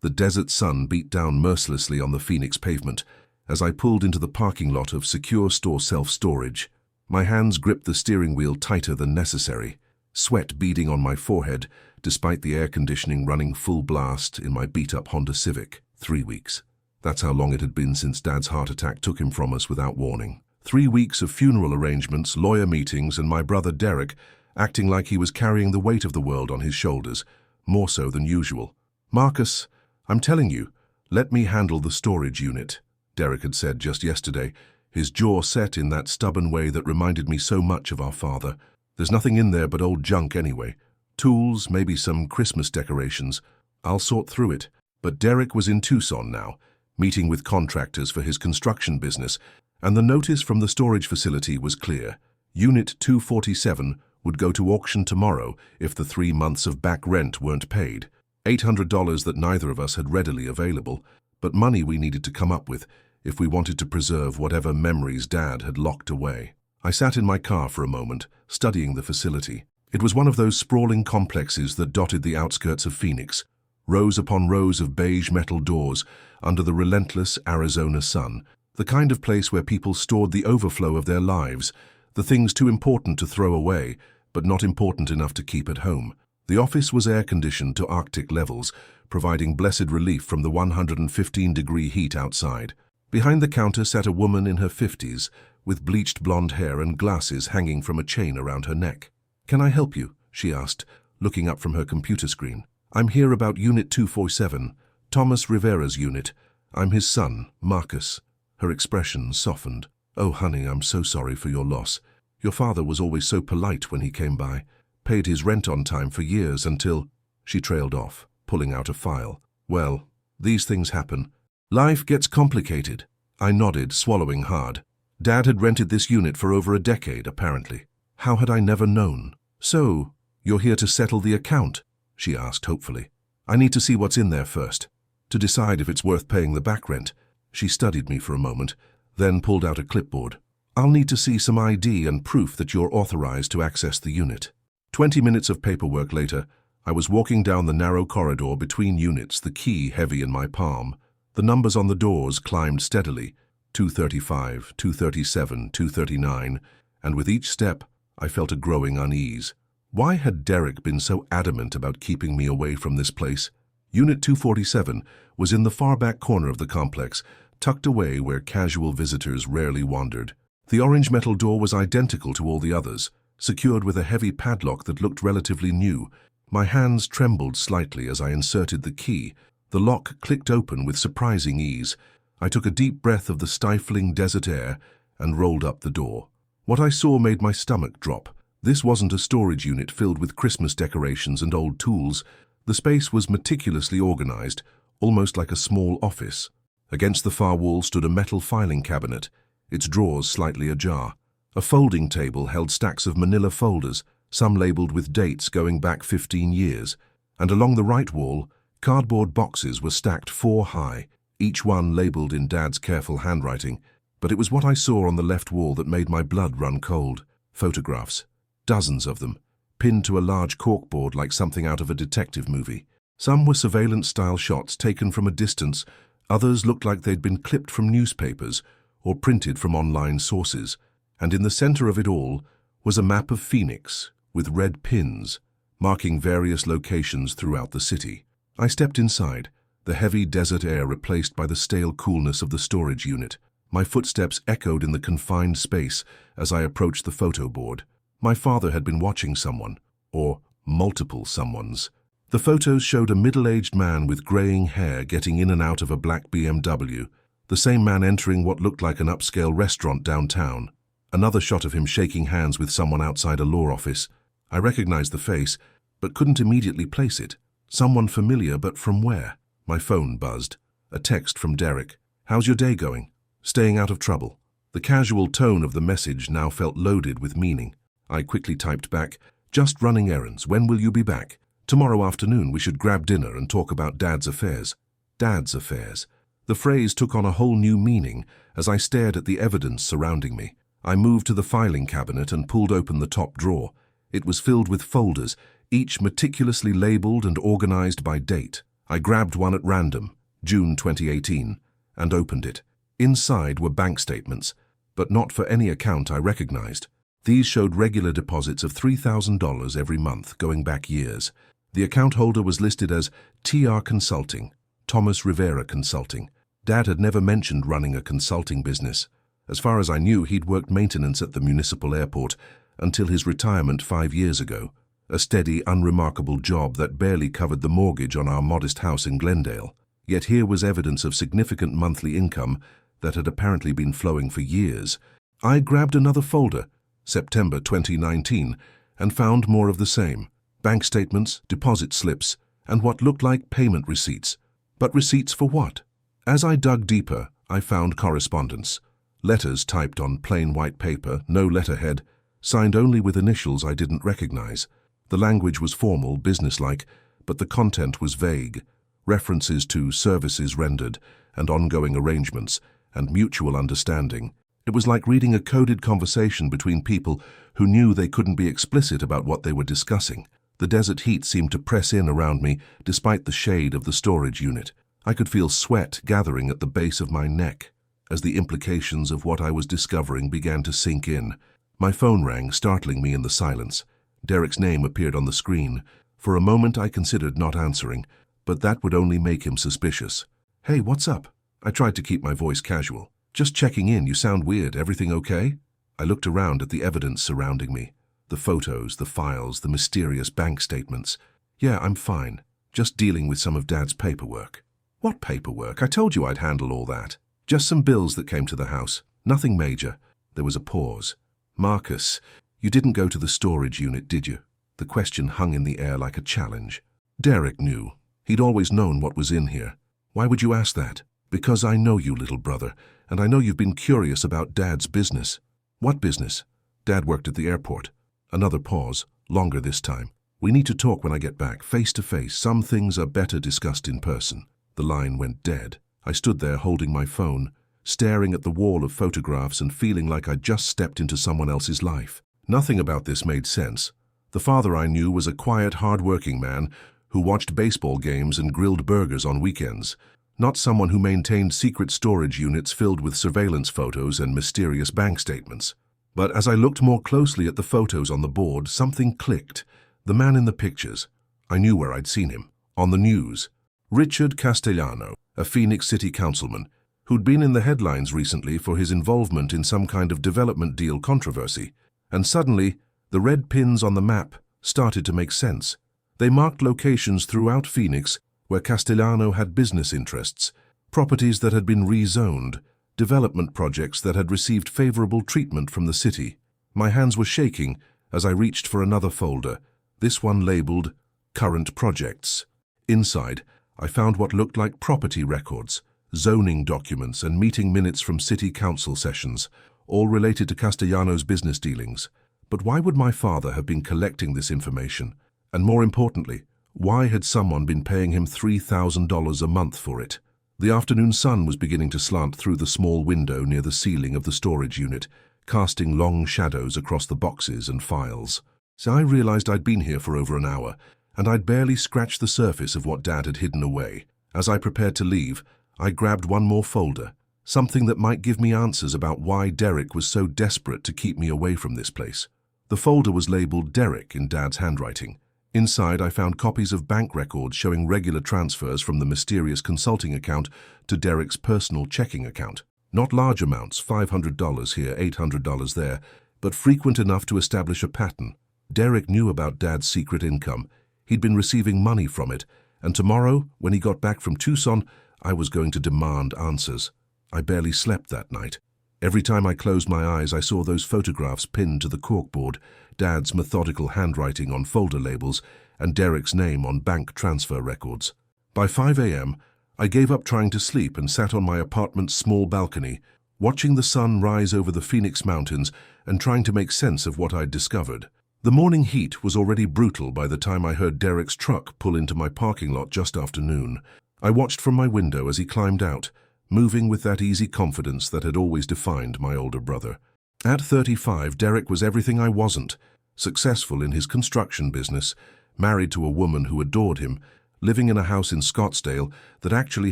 The desert sun beat down mercilessly on the Phoenix pavement as I pulled into the parking lot of Secure Store Self-Storage. My hands gripped the steering wheel tighter than necessary, sweat beading on my forehead despite the air conditioning running full blast in my beat-up Honda Civic. 3 weeks. That's how long it had been since Dad's heart attack took him from us without warning. 3 weeks of funeral arrangements, lawyer meetings, and my brother Derek acting like he was carrying the weight of the world on his shoulders, more so than usual. "Marcus, I'm telling you, let me handle the storage unit," Derek had said just yesterday, his jaw set in that stubborn way that reminded me so much of our father. "There's nothing in there but old junk anyway. Tools, maybe some Christmas decorations. I'll sort through it." But Derek was in Tucson now, meeting with contractors for his construction business, and the notice from the storage facility was clear. Unit 247 would go to auction tomorrow if the 3 months of back rent weren't paid. $800 that neither of us had readily available, but money we needed to come up with if we wanted to preserve whatever memories Dad had locked away. I sat in my car for a moment, studying the facility. It was one of those sprawling complexes that dotted the outskirts of Phoenix, rows upon rows of beige metal doors under the relentless Arizona sun, the kind of place where people stored the overflow of their lives, the things too important to throw away, but not important enough to keep at home. The office was air-conditioned to Arctic levels, providing blessed relief from the 115-degree heat outside. Behind the counter sat a woman in her 50s, with bleached blonde hair and glasses hanging from a chain around her neck. "Can I help you?" she asked, looking up from her computer screen. "I'm here about Unit 247, Thomas Rivera's unit. I'm his son, Marcus." Her expression softened. "Oh, honey, I'm so sorry for your loss. Your father was always so polite when he came by. Paid his rent on time for years until—" She trailed off, pulling out a file. "Well, these things happen. Life gets complicated." I nodded, swallowing hard. Dad had rented this unit for over a decade, apparently. How had I never known? "So, you're here to settle the account?" she asked hopefully. "I need to see what's in there first, to decide if it's worth paying the back rent." She studied me for a moment, then pulled out a clipboard. "I'll need to see some ID and proof that you're authorized to access the unit." 20 minutes of paperwork later, I was walking down the narrow corridor between units, the key heavy in my palm. The numbers on the doors climbed steadily, 235, 237, 239, and with each step, I felt a growing unease. Why had Derek been so adamant about keeping me away from this place? Unit 247 was in the far back corner of the complex, tucked away where casual visitors rarely wandered. The orange metal door was identical to all the others, secured with a heavy padlock that looked relatively new. My hands trembled slightly as I inserted the key. The lock clicked open with surprising ease. I took a deep breath of the stifling desert air and rolled up the door. What I saw made my stomach drop. This wasn't a storage unit filled with Christmas decorations and old tools. The space was meticulously organized, almost like a small office. Against the far wall stood a metal filing cabinet, its drawers slightly ajar. A folding table held stacks of manila folders, some labeled with dates going back 15 years, and along the right wall, cardboard boxes were stacked 4 high, each one labeled in Dad's careful handwriting. But it was what I saw on the left wall that made my blood run cold. Photographs. Dozens of them, pinned to a large corkboard like something out of a detective movie. Some were surveillance-style shots taken from a distance, others looked like they'd been clipped from newspapers or printed from online sources. And in the center of it all was a map of Phoenix with red pins, marking various locations throughout the city. I stepped inside, the heavy desert air replaced by the stale coolness of the storage unit. My footsteps echoed in the confined space as I approached the photo board. My father had been watching someone, or multiple someones. The photos showed a middle-aged man with graying hair getting in and out of a black BMW, the same man entering what looked like an upscale restaurant downtown. Another shot of him shaking hands with someone outside a law office. I recognized the face, but couldn't immediately place it. Someone familiar, but from where? My phone buzzed. A text from Derek. "How's your day going? Staying out of trouble?" The casual tone of the message now felt loaded with meaning. I quickly typed back, "Just running errands. When will you be back? Tomorrow afternoon we should grab dinner and talk about Dad's affairs." Dad's affairs. The phrase took on a whole new meaning as I stared at the evidence surrounding me. I moved to the filing cabinet and pulled open the top drawer. It was filled with folders, each meticulously labeled and organized by date. I grabbed one at random, June 2018, and opened it. Inside were bank statements, but not for any account I recognized. These showed regular deposits of $3,000 every month, going back years. The account holder was listed as TR Consulting, Thomas Rivera Consulting. Dad had never mentioned running a consulting business. As far as I knew, he'd worked maintenance at the municipal airport until his retirement 5 years ago. A steady, unremarkable job that barely covered the mortgage on our modest house in Glendale. Yet here was evidence of significant monthly income that had apparently been flowing for years. I grabbed another folder, September 2019, and found more of the same. Bank statements, deposit slips, and what looked like payment receipts. But receipts for what? As I dug deeper, I found correspondence. Letters typed on plain white paper, no letterhead, signed only with initials I didn't recognize. The language was formal, businesslike, but the content was vague. References to services rendered, and ongoing arrangements, and mutual understanding. It was like reading a coded conversation between people who knew they couldn't be explicit about what they were discussing. The desert heat seemed to press in around me despite the shade of the storage unit. I could feel sweat gathering at the base of my neck as the implications of what I was discovering began to sink in. My phone rang, startling me in the silence. Derek's name appeared on the screen. For a moment I considered not answering, but that would only make him suspicious. "Hey, what's up?" I tried to keep my voice casual. "Just checking in, you sound weird. Everything okay?" I looked around at the evidence surrounding me. The photos, the files, the mysterious bank statements. "Yeah, I'm fine. Just dealing with some of Dad's paperwork." "What paperwork? I told you I'd handle all that." "Just some bills that came to the house. Nothing major." There was a pause. "Marcus, you didn't go to the storage unit, did you?" The question hung in the air like a challenge. Derek knew. He'd always known what was in here. "Why would you ask that?" "Because I know you, little brother, and I know you've been curious about Dad's business." "What business?" "Dad worked at the airport." Another pause, longer this time. "We need to talk when I get back, face to face. Some things are better discussed in person." The line went dead. I stood there holding my phone, staring at the wall of photographs and feeling like I'd just stepped into someone else's life. Nothing about this made sense. The father I knew was a quiet, hard-working man who watched baseball games and grilled burgers on weekends, not someone who maintained secret storage units filled with surveillance photos and mysterious bank statements. But as I looked more closely at the photos on the board, something clicked. The man in the pictures. I knew where I'd seen him. On the news. Richard Castellano, a Phoenix City councilman, who'd been in the headlines recently for his involvement in some kind of development deal controversy. And suddenly, the red pins on the map started to make sense. They marked locations throughout Phoenix where Castellano had business interests, properties that had been rezoned, development projects that had received favorable treatment from the city. My hands were shaking as I reached for another folder, this one labeled Current Projects. Inside, I found what looked like property records, zoning documents, and meeting minutes from city council sessions, all related to Castellano's business dealings. But why would my father have been collecting this information? And more importantly, why had someone been paying him $3,000 a month for it? The afternoon sun was beginning to slant through the small window near the ceiling of the storage unit, casting long shadows across the boxes and files. So I realized I'd been here for over an hour, and I'd barely scratched the surface of what Dad had hidden away. As I prepared to leave, I grabbed one more folder, something that might give me answers about why Derek was so desperate to keep me away from this place. The folder was labeled Derek in Dad's handwriting. Inside, I found copies of bank records showing regular transfers from the mysterious consulting account to Derek's personal checking account. Not large amounts, $500 here, $800 there, but frequent enough to establish a pattern. Derek knew about Dad's secret income. He'd been receiving money from it, and tomorrow, when he got back from Tucson, I was going to demand answers. I barely slept that night. Every time I closed my eyes, I saw those photographs pinned to the corkboard, Dad's methodical handwriting on folder labels, and Derek's name on bank transfer records. By 5 a.m., I gave up trying to sleep and sat on my apartment's small balcony, watching the sun rise over the Phoenix Mountains and trying to make sense of what I'd discovered. The morning heat was already brutal by the time I heard Derek's truck pull into my parking lot just after noon. I watched from my window as he climbed out, moving with that easy confidence that had always defined my older brother. At 35, Derek was everything I wasn't. Successful in his construction business, married to a woman who adored him, living in a house in Scottsdale that actually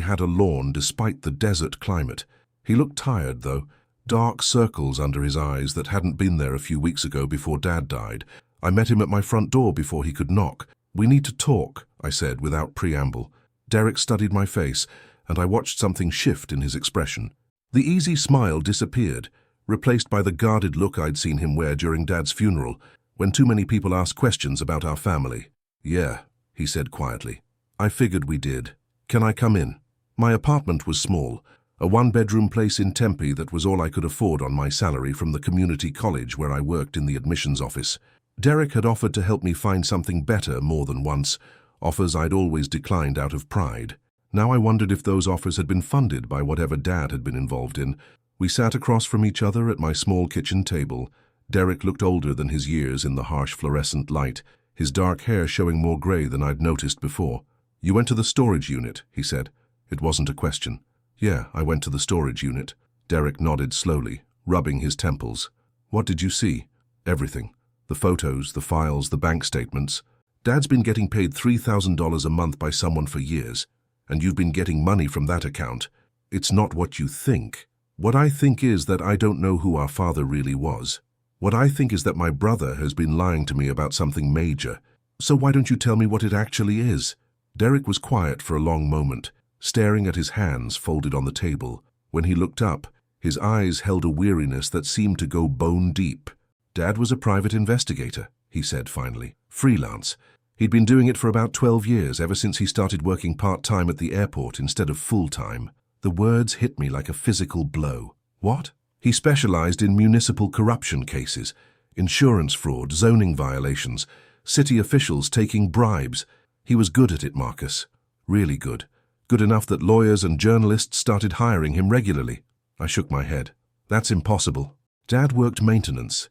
had a lawn despite the desert climate. He looked tired, though, dark circles under his eyes that hadn't been there a few weeks ago before Dad died. I met him at my front door before he could knock. "We need to talk," I said without preamble. Derek studied my face, and I watched something shift in his expression. The easy smile disappeared, replaced by the guarded look I'd seen him wear during Dad's funeral, when too many people asked questions about our family. "Yeah," he said quietly. "I figured we did. Can I come in?" My apartment was small, a one-bedroom place in Tempe that was all I could afford on my salary from the community college where I worked in the admissions office. Derek had offered to help me find something better more than once, offers I'd always declined out of pride. Now I wondered if those offers had been funded by whatever Dad had been involved in. We sat across from each other at my small kitchen table. Derek looked older than his years in the harsh fluorescent light, his dark hair showing more grey than I'd noticed before. "You went to the storage unit," he said. It wasn't a question. "Yeah, I went to the storage unit." Derek nodded slowly, rubbing his temples. "What did you see?" "Everything. The photos, the files, the bank statements. Dad's been getting paid $3,000 a month by someone for years, and you've been getting money from that account. It's not what you think. What I think is that I don't know who our father really was. What I think is that my brother has been lying to me about something major. So why don't you tell me what it actually is?" Derek was quiet for a long moment, staring at his hands folded on the table. When he looked up, his eyes held a weariness that seemed to go bone deep. "Dad was a private investigator," he said finally. "Freelance. He'd been doing it for about 12 years, ever since he started working part-time at the airport instead of full-time." The words hit me like a physical blow. "What?" "He specialized in municipal corruption cases, insurance fraud, zoning violations, city officials taking bribes. He was good at it, Marcus. Really good. Good enough that lawyers and journalists started hiring him regularly." I shook my head. "That's impossible." Dad worked maintenance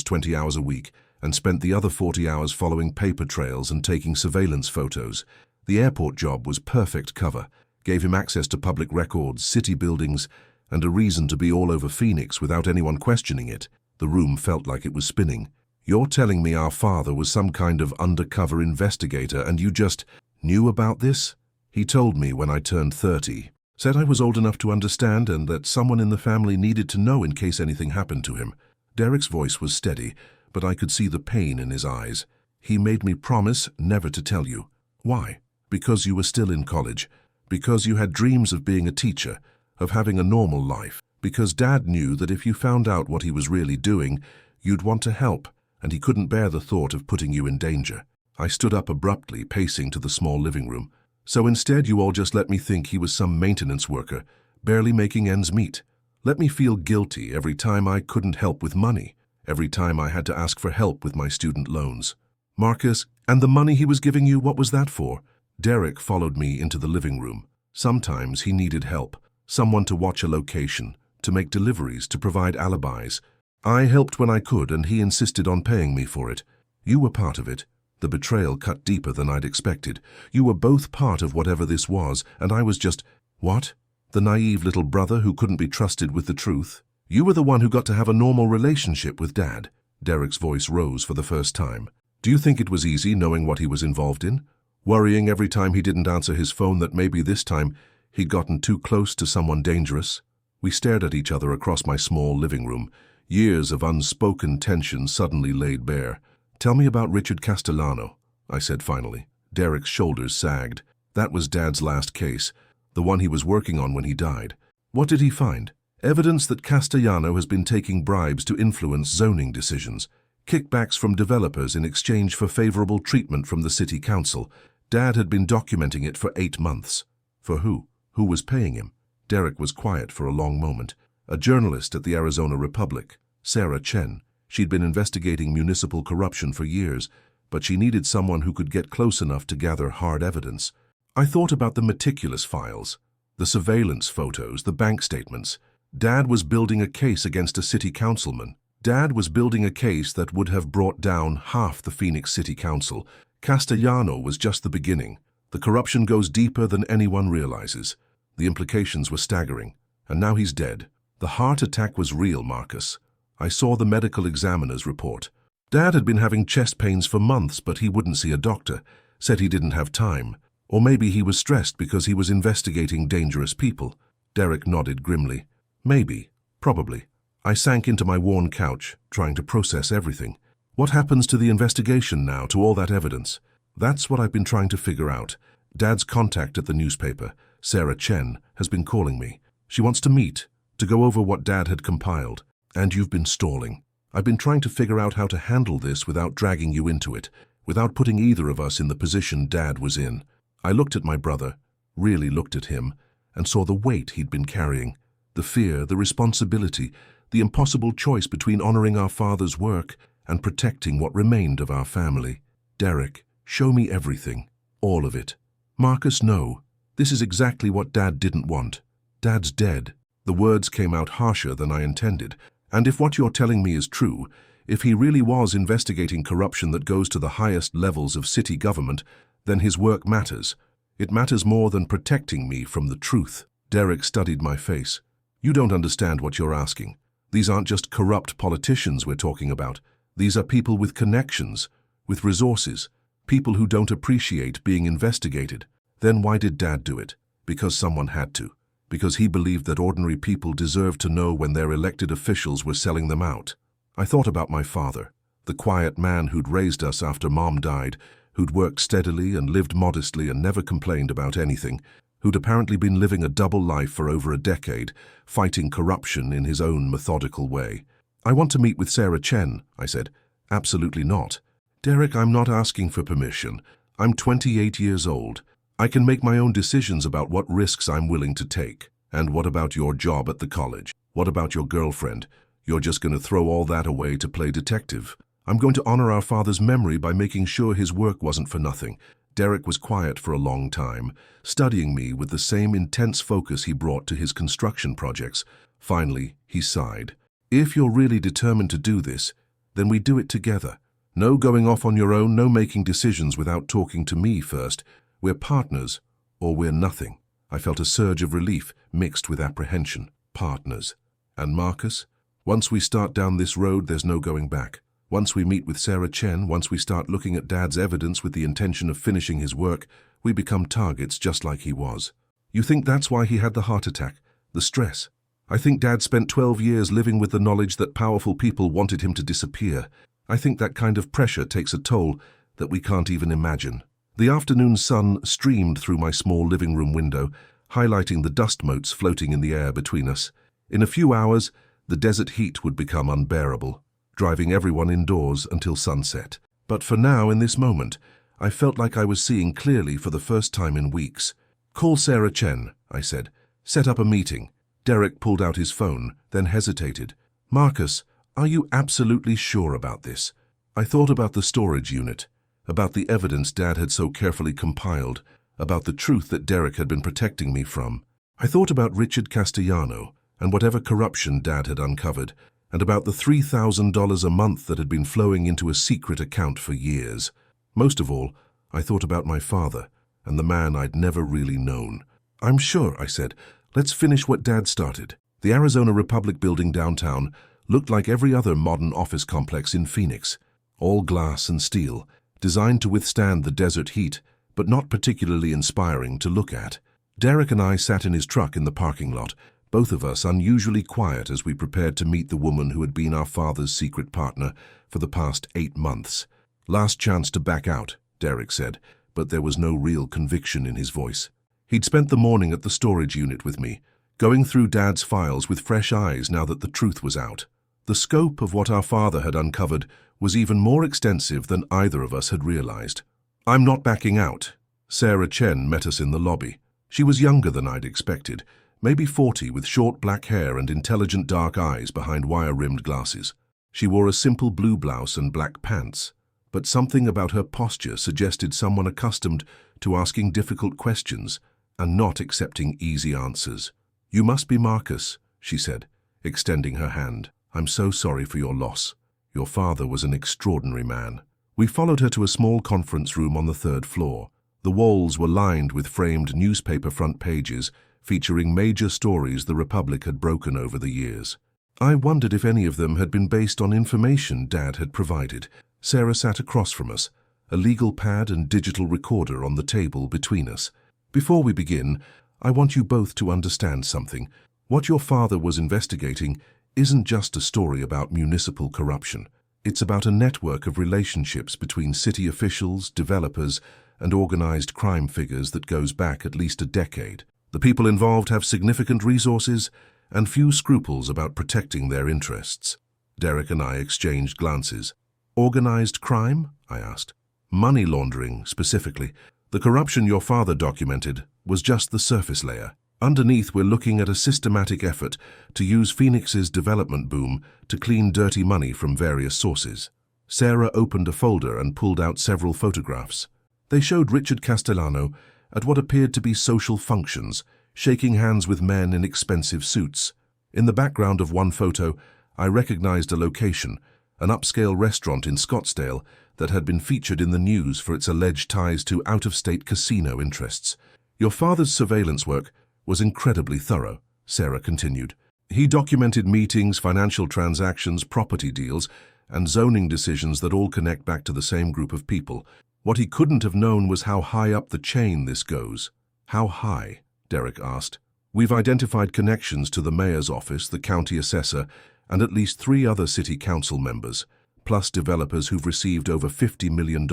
20 hours a week and spent the other 40 hours following paper trails and taking surveillance photos. The airport job was perfect cover, gave him access to public records, city buildings, and a reason to be all over Phoenix without anyone questioning it. The room felt like it was spinning. "You're telling me our father was some kind of undercover investigator and you just knew about this?" "He told me when I turned 30. Said I was old enough to understand and that someone in the family needed to know in case anything happened to him." Derek's voice was steady, but I could see the pain in his eyes. "He made me promise never to tell you." "Why?" "Because you were still in college. Because you had dreams of being a teacher, of having a normal life. Because Dad knew that if you found out what he was really doing, you'd want to help, and he couldn't bear the thought of putting you in danger." I stood up abruptly, pacing to the small living room. "So instead you all just let me think he was some maintenance worker, barely making ends meet. Let me feel guilty every time I couldn't help with money, every time I had to ask for help with my student loans." "Marcus, and the money he was giving you, what was that for?" Derek followed me into the living room. "Sometimes he needed help, someone to watch a location, to make deliveries, to provide alibis. I helped when I could, and he insisted on paying me for it. You were part of it." The betrayal cut deeper than I'd expected. "You were both part of whatever this was, and I was just—" "What? The naive little brother who couldn't be trusted with the truth? You were the one who got to have a normal relationship with Dad." Derek's voice rose for the first time. "Do you think it was easy knowing what he was involved in? Worrying every time he didn't answer his phone that maybe this time he'd gotten too close to someone dangerous?" We stared at each other across my small living room. Years of unspoken tension suddenly laid bare. "Tell me about Richard Castellano," I said finally. Derek's shoulders sagged. "That was Dad's last case, the one he was working on when he died." "What did he find?" "Evidence that Castellano has been taking bribes to influence zoning decisions, kickbacks from developers in exchange for favorable treatment from the city council. Dad had been documenting it for 8 months. For who? Who was paying him?" Derek was quiet for a long moment. "A journalist at the Arizona Republic, Sarah Chen. She'd been investigating municipal corruption for years, but she needed someone who could get close enough to gather hard evidence." I thought about the meticulous files, the surveillance photos, the bank statements. Dad was building a case against a city councilman. Dad was building a case that would have brought down half the Phoenix City Council. Castellano was just the beginning. The corruption goes deeper than anyone realizes. The implications were staggering. And now he's dead. The heart attack was real, Marcus. I saw the medical examiner's report. Dad had been having chest pains for months, but he wouldn't see a doctor. said he didn't have time, or maybe he was stressed because he was investigating dangerous people. Derek nodded grimly. Maybe, probably. I sank into my worn couch, trying to process everything. What happens to the investigation now, to all that evidence? That's what I've been trying to figure out. Dad's contact at the newspaper, Sarah Chen, has been calling me. She wants to meet, to go over what Dad had compiled. And you've been stalling. I've been trying to figure out how to handle this without dragging you into it, without putting either of us in the position Dad was in. I looked at my brother, really looked at him, and saw the weight he'd been carrying, the fear, the responsibility, the impossible choice between honoring our father's work and protecting what remained of our family. Derek, show me everything, all of it. Marcus, no. This is exactly what Dad didn't want. Dad's dead. The words came out harsher than I intended. And if what you're telling me is true, if he really was investigating corruption that goes to the highest levels of city government, then his work matters. It matters more than protecting me from the truth. Derek studied my face. You don't understand what you're asking. These aren't just corrupt politicians we're talking about. These are people with connections, with resources, people who don't appreciate being investigated. Then why did Dad do it? Because someone had to. Because he believed that ordinary people deserved to know when their elected officials were selling them out. I thought about my father, the quiet man who'd raised us after Mom died, who'd worked steadily and lived modestly and never complained about anything, who'd apparently been living a double life for over a decade, fighting corruption in his own methodical way. I want to meet with Sarah Chen, I said. Absolutely not. Derek, I'm not asking for permission. I'm 28 years old. I can make my own decisions about what risks I'm willing to take. And what about your job at the college? What about your girlfriend? You're just going to throw all that away to play detective. I'm going to honor our father's memory by making sure his work wasn't for nothing. Derek was quiet for a long time, studying me with the same intense focus he brought to his construction projects. Finally, he sighed. If you're really determined to do this, then we do it together. No going off on your own, no making decisions without talking to me first. We're partners, or we're nothing. I felt a surge of relief mixed with apprehension. Partners. And Marcus? Once we start down this road, there's no going back. Once we meet with Sarah Chen, once we start looking at Dad's evidence with the intention of finishing his work, we become targets just like he was. You think that's why he had the heart attack? The stress? I think Dad spent 12 years living with the knowledge that powerful people wanted him to disappear. I think that kind of pressure takes a toll that we can't even imagine. The afternoon sun streamed through my small living room window, highlighting the dust motes floating in the air between us. In a few hours, the desert heat would become unbearable, driving everyone indoors until sunset. But for now, in this moment, I felt like I was seeing clearly for the first time in weeks. Call Sarah Chen, I said. Set up a meeting. Derek pulled out his phone, then hesitated. Marcus, are you absolutely sure about this? I thought about the storage unit, about the evidence Dad had so carefully compiled, about the truth that Derek had been protecting me from. I thought about Richard Castellano and whatever corruption Dad had uncovered, and about the $3,000 a month that had been flowing into a secret account for years. Most of all, I thought about my father and the man I'd never really known. I'm sure, I said. Let's finish what Dad started. The Arizona Republic building downtown looked like every other modern office complex in Phoenix, all glass and steel, designed to withstand the desert heat, but not particularly inspiring to look at. Derek and I sat in his truck in the parking lot, both of us unusually quiet as we prepared to meet the woman who had been our father's secret partner for the past 8 months. Last chance to back out, Derek said, but there was no real conviction in his voice. He'd spent the morning at the storage unit with me, going through Dad's files with fresh eyes now that the truth was out. The scope of what our father had uncovered was even more extensive than either of us had realized. I'm not backing out. Sarah Chen met us in the lobby. She was younger than I'd expected, maybe 40, with short black hair and intelligent dark eyes behind wire-rimmed glasses. She wore a simple blue blouse and black pants, but something about her posture suggested someone accustomed to asking difficult questions and not accepting easy answers. You must be Marcus, she said, extending her hand. I'm so sorry for your loss. Your father was an extraordinary man. We followed her to a small conference room on the 3rd floor. The walls were lined with framed newspaper front pages featuring major stories the Republic had broken over the years. I wondered if any of them had been based on information Dad had provided. Sarah sat across from us, a legal pad and digital recorder on the table between us. Before we begin, I want you both to understand something. What your father was investigating isn't just a story about municipal corruption. It's about a network of relationships between city officials, developers, and organized crime figures that goes back at least a decade. The people involved have significant resources and few scruples about protecting their interests. Derek and I exchanged glances. Organized crime? I asked. Money laundering, specifically. The corruption your father documented was just the surface layer. Underneath, we're looking at a systematic effort to use Phoenix's development boom to clean dirty money from various sources. Sarah opened a folder and pulled out several photographs. They showed Richard Castellano at what appeared to be social functions, shaking hands with men in expensive suits. In the background of one photo, I recognized a location, an upscale restaurant in Scottsdale that had been featured in the news for its alleged ties to out-of-state casino interests. Your father's surveillance work was incredibly thorough, Sarah continued. He documented meetings, financial transactions, property deals, and zoning decisions that all connect back to the same group of people. What he couldn't have known was how high up the chain this goes. How high? Derek asked. We've identified connections to the mayor's office, the county assessor, and at least 3 other city council members, plus developers who've received over $50 million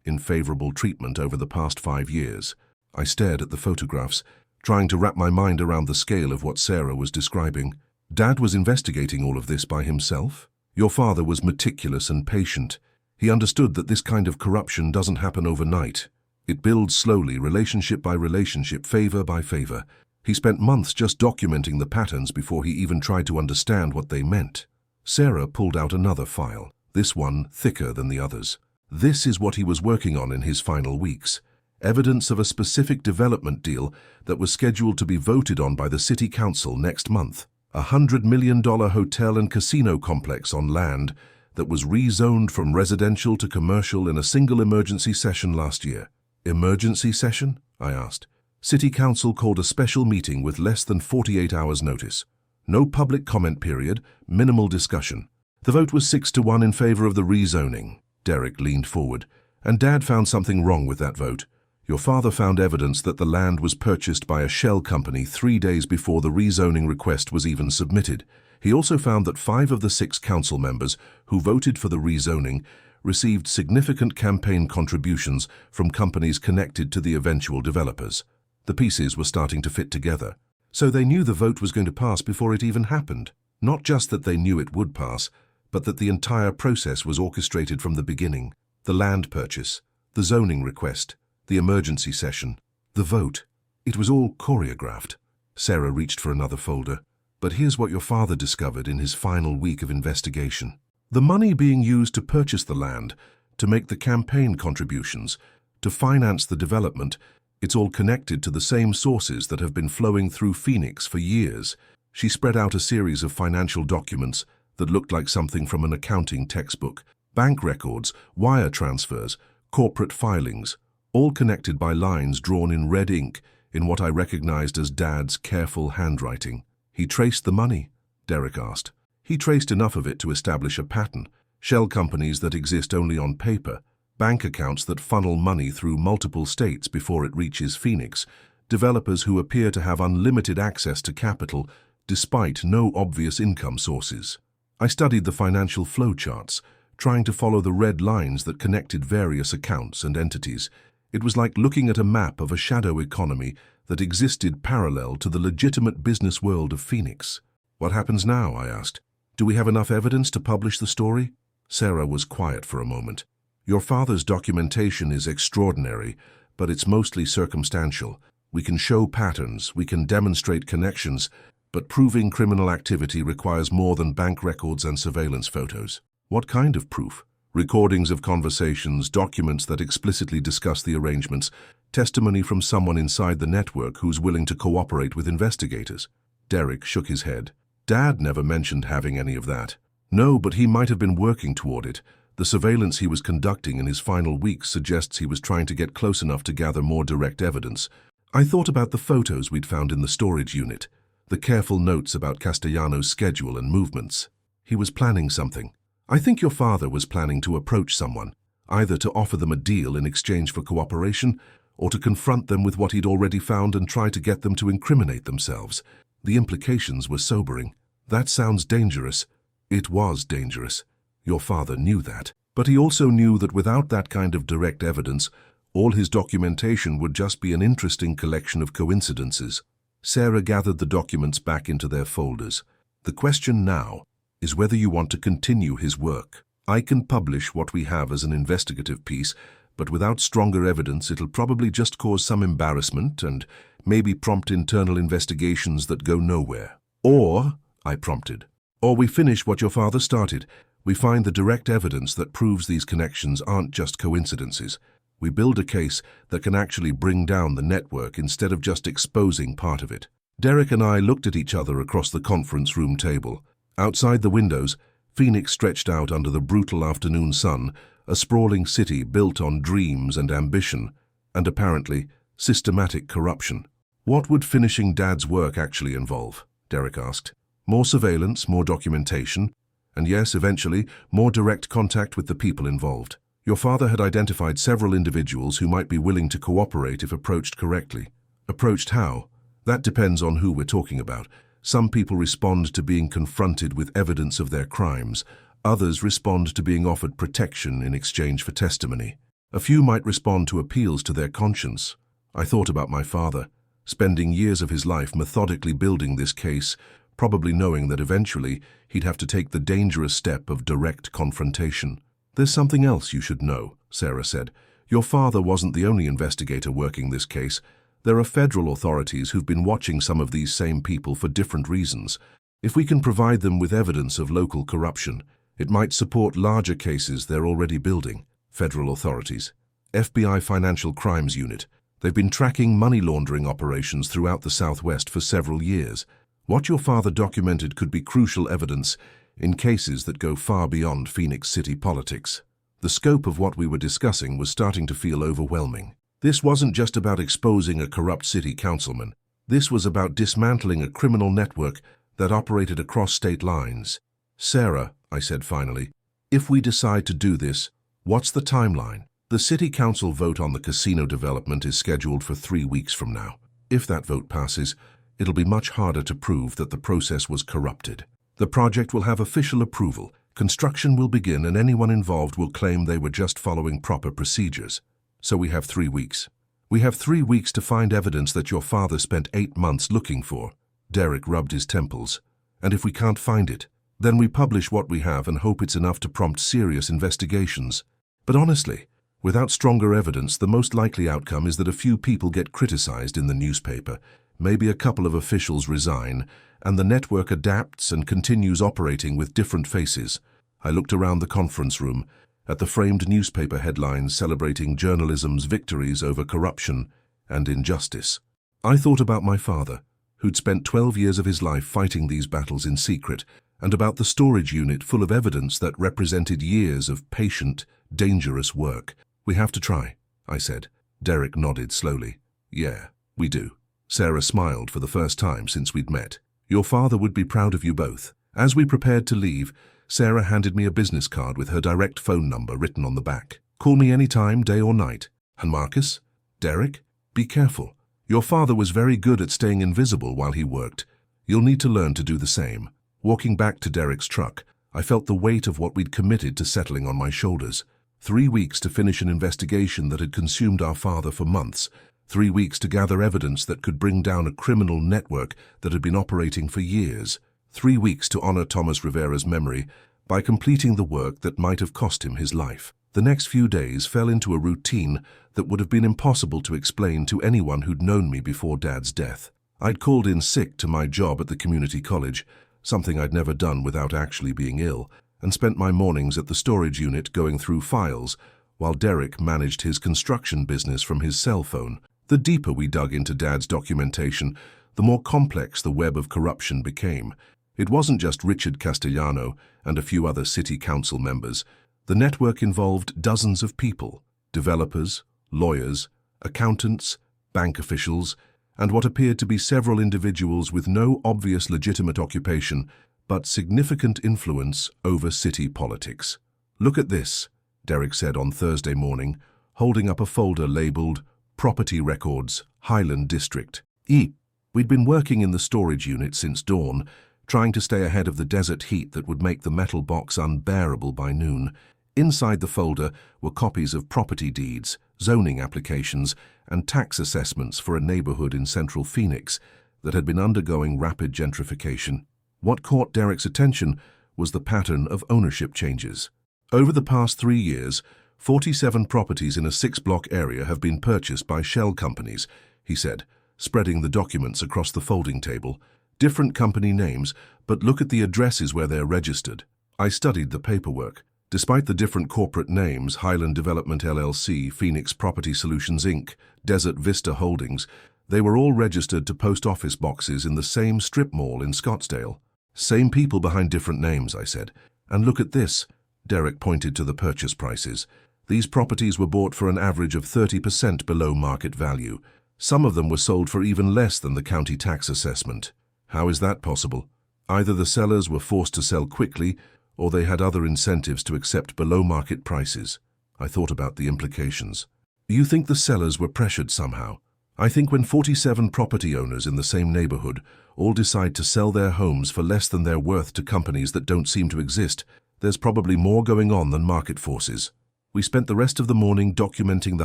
in favorable treatment over the past 5 years. I stared at the photographs, trying to wrap my mind around the scale of what Sarah was describing. Dad was investigating all of this by himself? Your father was meticulous and patient. He understood that this kind of corruption doesn't happen overnight. It builds slowly, relationship by relationship, favor by favor. He spent months just documenting the patterns before he even tried to understand what they meant. Sarah pulled out another file, this one thicker than the others. This is what he was working on in his final weeks. Evidence of a specific development deal that was scheduled to be voted on by the city council next month. A $100 million hotel and casino complex on land that was rezoned from residential to commercial in a single emergency session last year. Emergency session? I asked. City council called a special meeting with less than 48 hours notice. No public comment period, minimal discussion. The vote was 6-1 in favor of the rezoning. Derek leaned forward. And Dad found something wrong with that vote. Your father found evidence that the land was purchased by a shell company 3 days before the rezoning request was even submitted. He also found that 5 of the 6 council members who voted for the rezoning received significant campaign contributions from companies connected to the eventual developers. The pieces were starting to fit together. So they knew the vote was going to pass before it even happened. Not just that they knew it would pass, but that the entire process was orchestrated from the beginning. The land purchase, the zoning request, the emergency session, the vote. It was all choreographed. Sarah reached for another folder. But here's what your father discovered in his final week of investigation. The money being used to purchase the land, to make the campaign contributions, to finance the development, it's all connected to the same sources that have been flowing through Phoenix for years. She spread out a series of financial documents that looked like something from an accounting textbook. Bank records, wire transfers, corporate filings, all connected by lines drawn in red ink in what I recognized as Dad's careful handwriting. He traced the money? Derek asked. He traced enough of it to establish a pattern. Shell companies that exist only on paper, bank accounts that funnel money through multiple states before it reaches Phoenix, developers who appear to have unlimited access to capital despite no obvious income sources. I studied the financial flow charts, trying to follow the red lines that connected various accounts and entities. It was like looking at a map of a shadow economy that existed parallel to the legitimate business world of Phoenix. What happens now? I asked. Do we have enough evidence to publish the story? Sarah was quiet for a moment. Your father's documentation is extraordinary, but it's mostly circumstantial. We can show patterns, we can demonstrate connections, but proving criminal activity requires more than bank records and surveillance photos. What kind of proof? Recordings of conversations, documents that explicitly discuss the arrangements, testimony from someone inside the network who's willing to cooperate with investigators. Derek shook his head. Dad never mentioned having any of that. No, but he might have been working toward it. The surveillance he was conducting in his final weeks suggests he was trying to get close enough to gather more direct evidence. I thought about the photos we'd found in the storage unit, the careful notes about Castellano's schedule and movements. He was planning something. I think your father was planning to approach someone, either to offer them a deal in exchange for cooperation, or to confront them with what he'd already found and try to get them to incriminate themselves. The implications were sobering. That sounds dangerous. It was dangerous. Your father knew that. But he also knew that without that kind of direct evidence, all his documentation would just be an interesting collection of coincidences. Sarah gathered the documents back into their folders. The question now is whether you want to continue his work. I can publish what we have as an investigative piece, but without stronger evidence, it'll probably just cause some embarrassment and maybe prompt internal investigations that go nowhere. Or, I prompted, or we finish what your father started. We find the direct evidence that proves these connections aren't just coincidences. We build a case that can actually bring down the network instead of just exposing part of it. Derek and I looked at each other across the conference room table. Outside the windows, Phoenix stretched out under the brutal afternoon sun, a sprawling city built on dreams and ambition, and apparently systematic corruption. What would finishing Dad's work actually involve? Derek asked. More surveillance, more documentation, and yes, eventually, more direct contact with the people involved. Your father had identified several individuals who might be willing to cooperate if approached correctly. Approached how? That depends on who we're talking about. Some people respond to being confronted with evidence of their crimes. Others respond to being offered protection in exchange for testimony. A few might respond to appeals to their conscience. I thought about my father, spending years of his life methodically building this case, probably knowing that eventually he'd have to take the dangerous step of direct confrontation. There's something else you should know, Sarah said. Your father wasn't the only investigator working this case. There are federal authorities who've been watching some of these same people for different reasons. If we can provide them with evidence of local corruption, it might support larger cases they're already building. Federal authorities. FBI Financial Crimes Unit. They've been tracking money laundering operations throughout the Southwest for several years. What your father documented could be crucial evidence in cases that go far beyond Phoenix City politics. The scope of what we were discussing was starting to feel overwhelming. This wasn't just about exposing a corrupt city councilman. This was about dismantling a criminal network that operated across state lines. Sarah, I said finally, if we decide to do this, what's the timeline? The city council vote on the casino development is scheduled for 3 weeks from now. If that vote passes, it'll be much harder to prove that the process was corrupted. The project will have official approval, construction will begin, and anyone involved will claim they were just following proper procedures. So we have 3 weeks. We have 3 weeks to find evidence that your father spent 8 months looking for. Derek rubbed his temples. And if we can't find it, then we publish what we have and hope it's enough to prompt serious investigations. But honestly, without stronger evidence, the most likely outcome is that a few people get criticized in the newspaper. Maybe a couple of officials resign, and the network adapts and continues operating with different faces. I looked around the conference room, at the framed newspaper headlines celebrating journalism's victories over corruption and injustice. I thought about my father, who'd spent 12 years of his life fighting these battles in secret, and about the storage unit full of evidence that represented years of patient, dangerous work. We have to try, I said. Derek nodded slowly. Yeah, we do. Sarah smiled for the first time since we'd met. Your father would be proud of you both. As we prepared to leave, Sarah handed me a business card with her direct phone number written on the back. Call me anytime, day or night. And Marcus? Derek? Be careful. Your father was very good at staying invisible while he worked. You'll need to learn to do the same. Walking back to Derek's truck, I felt the weight of what we'd committed to settling on my shoulders. 3 weeks to finish an investigation that had consumed our father for months. 3 weeks to gather evidence that could bring down a criminal network that had been operating for years. 3 weeks to honor Thomas Rivera's memory by completing the work that might have cost him his life. The next few days fell into a routine that would have been impossible to explain to anyone who'd known me before Dad's death. I'd called in sick to my job at the community college, something I'd never done without actually being ill, and spent my mornings at the storage unit going through files, while Derek managed his construction business from his cell phone. The deeper we dug into Dad's documentation, the more complex the web of corruption became. It wasn't just Richard Castellano and a few other city council members. The network involved dozens of people, developers, lawyers, accountants, bank officials, and what appeared to be several individuals with no obvious legitimate occupation, but significant influence over city politics. Look at this. Derek said on Thursday morning, holding up a folder labeled Property Records, Highland District. We'd been working in the storage unit since dawn, trying to stay ahead of the desert heat that would make the metal box unbearable by noon. Inside the folder were copies of property deeds, zoning applications, and tax assessments for a neighborhood in central Phoenix that had been undergoing rapid gentrification. What caught Derek's attention was the pattern of ownership changes. Over the past 3 years, 47 properties in a 6-block area have been purchased by shell companies, he said, spreading the documents across the folding table. Different company names, but look at the addresses where they're registered. I studied the paperwork. Despite the different corporate names, Highland Development LLC, Phoenix Property Solutions Inc., Desert Vista Holdings, they were all registered to post office boxes in the same strip mall in Scottsdale. Same people behind different names, I said. And look at this. Derek pointed to the purchase prices. These properties were bought for an average of 30% below market value. Some of them were sold for even less than the county tax assessment. How is that possible? Either the sellers were forced to sell quickly, or they had other incentives to accept below-market prices. I thought about the implications. You think the sellers were pressured somehow? I think when 47 property owners in the same neighborhood all decide to sell their homes for less than they're worth to companies that don't seem to exist, there's probably more going on than market forces. We spent the rest of the morning documenting the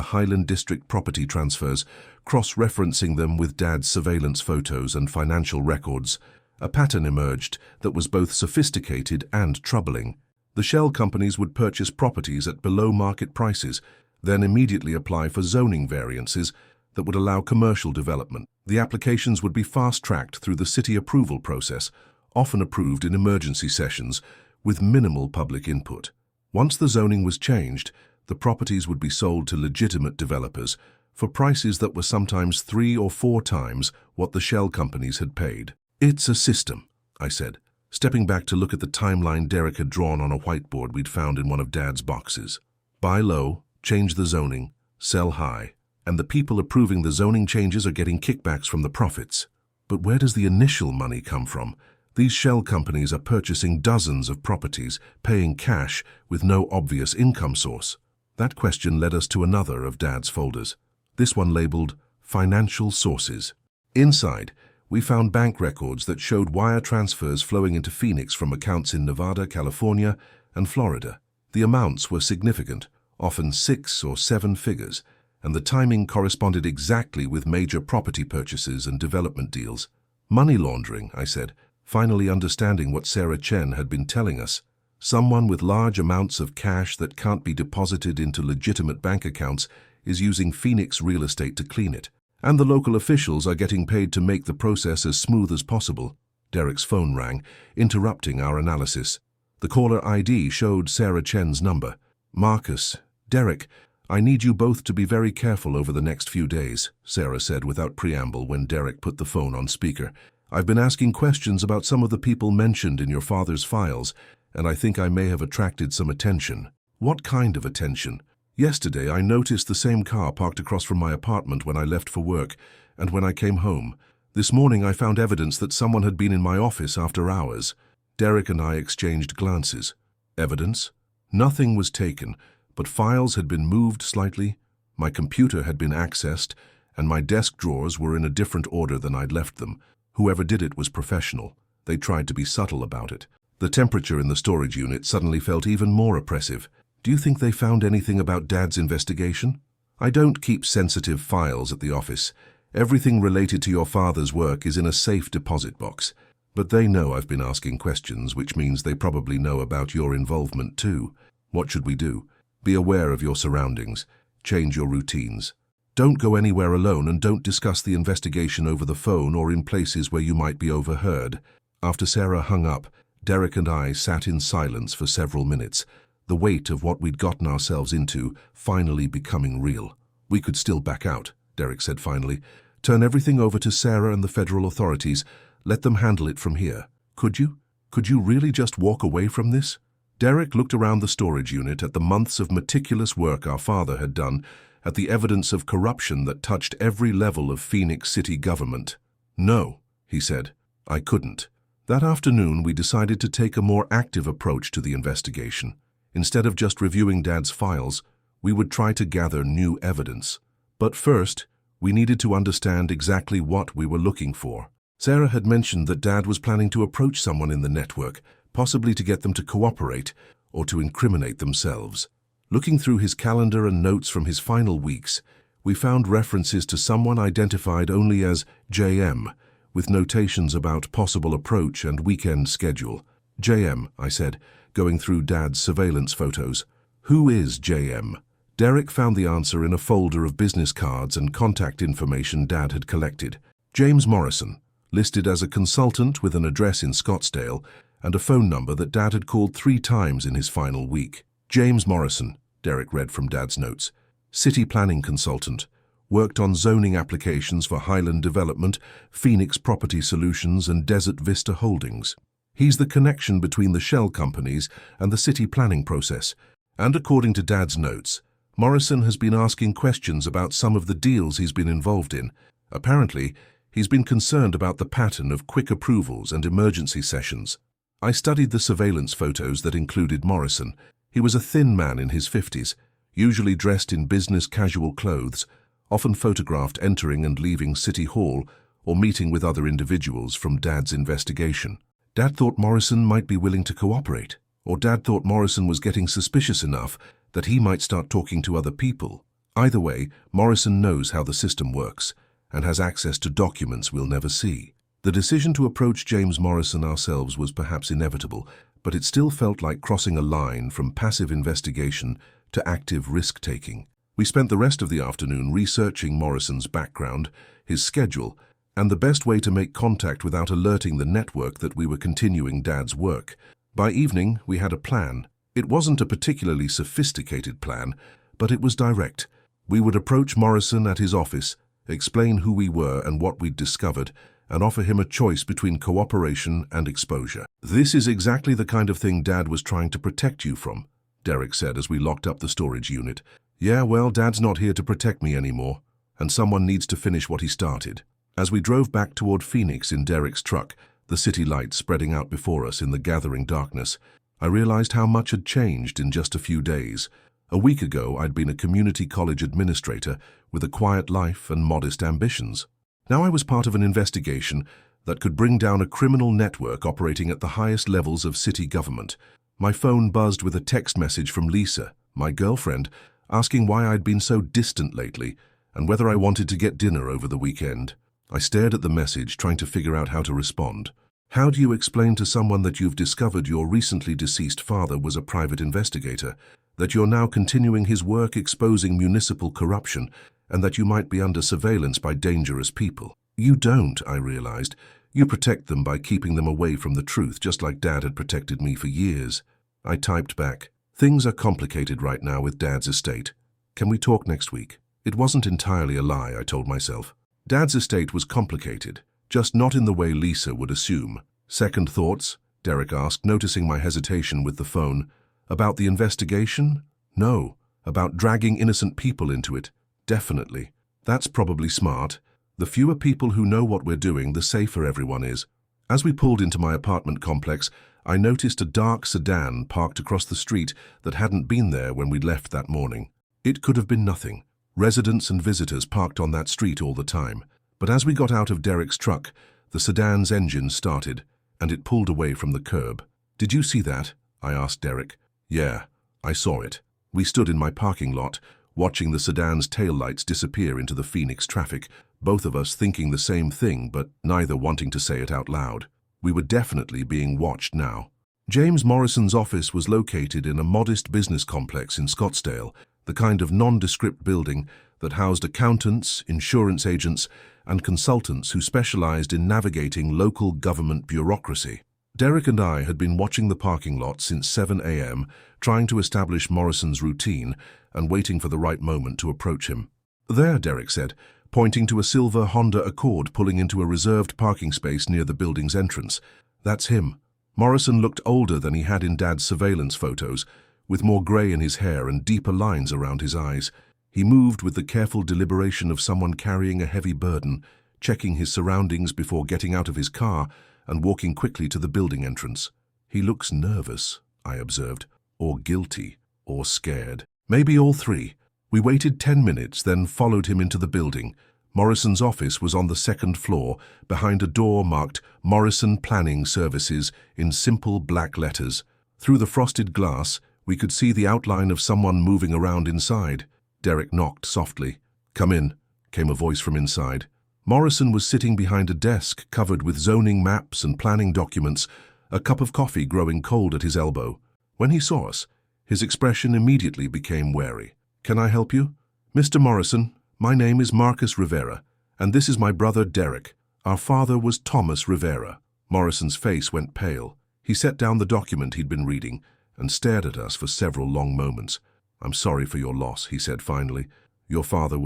Highland District property transfers, cross-referencing them with Dad's surveillance photos and financial records. A pattern emerged that was both sophisticated and troubling. The shell companies would purchase properties at below-market prices, then immediately apply for zoning variances that would allow commercial development. The applications would be fast-tracked through the city approval process, often approved in emergency sessions, with minimal public input. Once the zoning was changed, the properties would be sold to legitimate developers for prices that were sometimes 3 or 4 times what the shell companies had paid. It's a system, I said, stepping back to look at the timeline Derek had drawn on a whiteboard we'd found in one of Dad's boxes. Buy low, change the zoning, sell high, and the people approving the zoning changes are getting kickbacks from the profits. But where does the initial money come from? These shell companies are purchasing dozens of properties, paying cash with no obvious income source. That question led us to another of Dad's folders, this one labeled Financial Sources. Inside, we found bank records that showed wire transfers flowing into Phoenix from accounts in Nevada, California, and Florida. The amounts were significant, often 6 or 7 figures, and the timing corresponded exactly with major property purchases and development deals. Money laundering, I said, finally understanding what Sarah Chen had been telling us. Someone with large amounts of cash that can't be deposited into legitimate bank accounts is using Phoenix real estate to clean it. And the local officials are getting paid to make the process as smooth as possible. Derek's phone rang, interrupting our analysis. The caller ID showed Sarah Chen's number. Marcus, Derek, I need you both to be very careful over the next few days, Sarah said without preamble when Derek put the phone on speaker. I've been asking questions about some of the people mentioned in your father's files, and I think I may have attracted some attention. What kind of attention? Yesterday, I noticed the same car parked across from my apartment when I left for work and when I came home. This morning, I found evidence that someone had been in my office after hours. Derek and I exchanged glances. Evidence? Nothing was taken, but files had been moved slightly, my computer had been accessed, and my desk drawers were in a different order than I'd left them. Whoever did it was professional. They tried to be subtle about it. The temperature in the storage unit suddenly felt even more oppressive. Do you think they found anything about Dad's investigation? I don't keep sensitive files at the office. Everything related to your father's work is in a safe deposit box. But they know I've been asking questions, which means they probably know about your involvement too. What should we do? Be aware of your surroundings. Change your routines. Don't go anywhere alone and don't discuss the investigation over the phone or in places where you might be overheard. After Sarah hung up, Derek and I sat in silence for several minutes, the weight of what we'd gotten ourselves into finally becoming real. We could still back out, Derek said finally. Turn everything over to Sarah and the federal authorities. Let them handle it from here. Could you? Could you really just walk away from this? Derek looked around the storage unit at the months of meticulous work our father had done, at the evidence of corruption that touched every level of Phoenix city government. No, he said, I couldn't. That afternoon, we decided to take a more active approach to the investigation. Instead of just reviewing Dad's files, we would try to gather new evidence. But first, we needed to understand exactly what we were looking for. Sarah had mentioned that Dad was planning to approach someone in the network, possibly to get them to cooperate or to incriminate themselves. Looking through his calendar and notes from his final weeks, we found references to someone identified only as JM, with notations about possible approach and weekend schedule. JM, I said, going through Dad's surveillance photos. Who is JM? Derek found the answer in a folder of business cards and contact information Dad had collected. James Morrison, listed as a consultant with an address in Scottsdale and a phone number that Dad had called 3 times in his final week. James Morrison, Derek read from Dad's notes. City planning consultant. Worked on zoning applications for Highland Development, Phoenix Property Solutions and Desert Vista Holdings. He's the connection between the shell companies and the city planning process. And according to Dad's notes, Morrison has been asking questions about some of the deals he's been involved in. Apparently, he's been concerned about the pattern of quick approvals and emergency sessions. I studied the surveillance photos that included Morrison. He was a thin man in his 50s, usually dressed in business casual clothes, often photographed entering and leaving City Hall or meeting with other individuals from Dad's investigation. Dad thought Morrison might be willing to cooperate, or Dad thought Morrison was getting suspicious enough that he might start talking to other people. Either way, Morrison knows how the system works and has access to documents we'll never see. The decision to approach James Morrison ourselves was perhaps inevitable, but it still felt like crossing a line from passive investigation to active risk-taking. We spent the rest of the afternoon researching Morrison's background, his schedule, and the best way to make contact without alerting the network that we were continuing Dad's work. By evening, we had a plan. It wasn't a particularly sophisticated plan, but it was direct. We would approach Morrison at his office, explain who we were and what we'd discovered, and offer him a choice between cooperation and exposure. This is exactly the kind of thing Dad was trying to protect you from, Derek said as we locked up the storage unit. Yeah, well, Dad's not here to protect me anymore, and someone needs to finish what he started. As we drove back toward Phoenix in Derek's truck, the city lights spreading out before us in the gathering darkness, I realized how much had changed in just a few days. A week ago, I'd been a community college administrator with a quiet life and modest ambitions. Now I was part of an investigation that could bring down a criminal network operating at the highest levels of city government. My phone buzzed with a text message from Lisa, my girlfriend, asking why I'd been so distant lately and whether I wanted to get dinner over the weekend. I stared at the message, trying to figure out how to respond. How do you explain to someone that you've discovered your recently deceased father was a private investigator, that you're now continuing his work exposing municipal corruption, and that you might be under surveillance by dangerous people? You don't, I realized. You protect them by keeping them away from the truth, just like Dad had protected me for years. I typed back, "Things are complicated right now with Dad's estate. Can we talk next week?" It wasn't entirely a lie, I told myself. Dad's estate was complicated, just not in the way Lisa would assume. Second thoughts? Derek asked, noticing my hesitation with the phone. About the investigation? No. About dragging innocent people into it? Definitely. That's probably smart. The fewer people who know what we're doing, the safer everyone is. As we pulled into my apartment complex, I noticed a dark sedan parked across the street that hadn't been there when we'd left that morning. It could have been nothing. Residents and visitors parked on that street all the time. But as we got out of Derek's truck, the sedan's engine started, and it pulled away from the curb. "Did you see that?" I asked Derek. "Yeah, I saw it." We stood in my parking lot, watching the sedan's taillights disappear into the Phoenix traffic, both of us thinking the same thing, but neither wanting to say it out loud. We were definitely being watched now. James Morrison's office was located in a modest business complex in Scottsdale, the kind of nondescript building that housed accountants, insurance agents, and consultants who specialized in navigating local government bureaucracy. Derek and I had been watching the parking lot since 7 a.m., trying to establish Morrison's routine and waiting for the right moment to approach him. "There," Derek said, pointing to a silver Honda Accord pulling into a reserved parking space near the building's entrance. "That's him." Morrison looked older than he had in Dad's surveillance photos, with more gray in his hair and deeper lines around his eyes. He moved with the careful deliberation of someone carrying a heavy burden, checking his surroundings before getting out of his car and walking quickly to the building entrance. "He looks nervous," I observed. or guilty, or scared. Maybe all three. We waited 10 minutes, then followed him into the building. Morrison's office was on the second floor, behind a door marked Morrison Planning Services in simple black letters. Through the frosted glass, we could see the outline of someone moving around inside. Derek knocked softly. "Come in," came a voice from inside. Morrison was sitting behind a desk covered with zoning maps and planning documents, a cup of coffee growing cold at his elbow. When he saw us, his expression immediately became wary. "Can I help you?" "Mr. Morrison, my name is Marcus Rivera, and this is my brother Derek. Our father was Thomas Rivera." Morrison's face went pale. He set down the document he'd been reading and stared at us for several long moments. "I'm sorry for your loss," he said finally. "Your father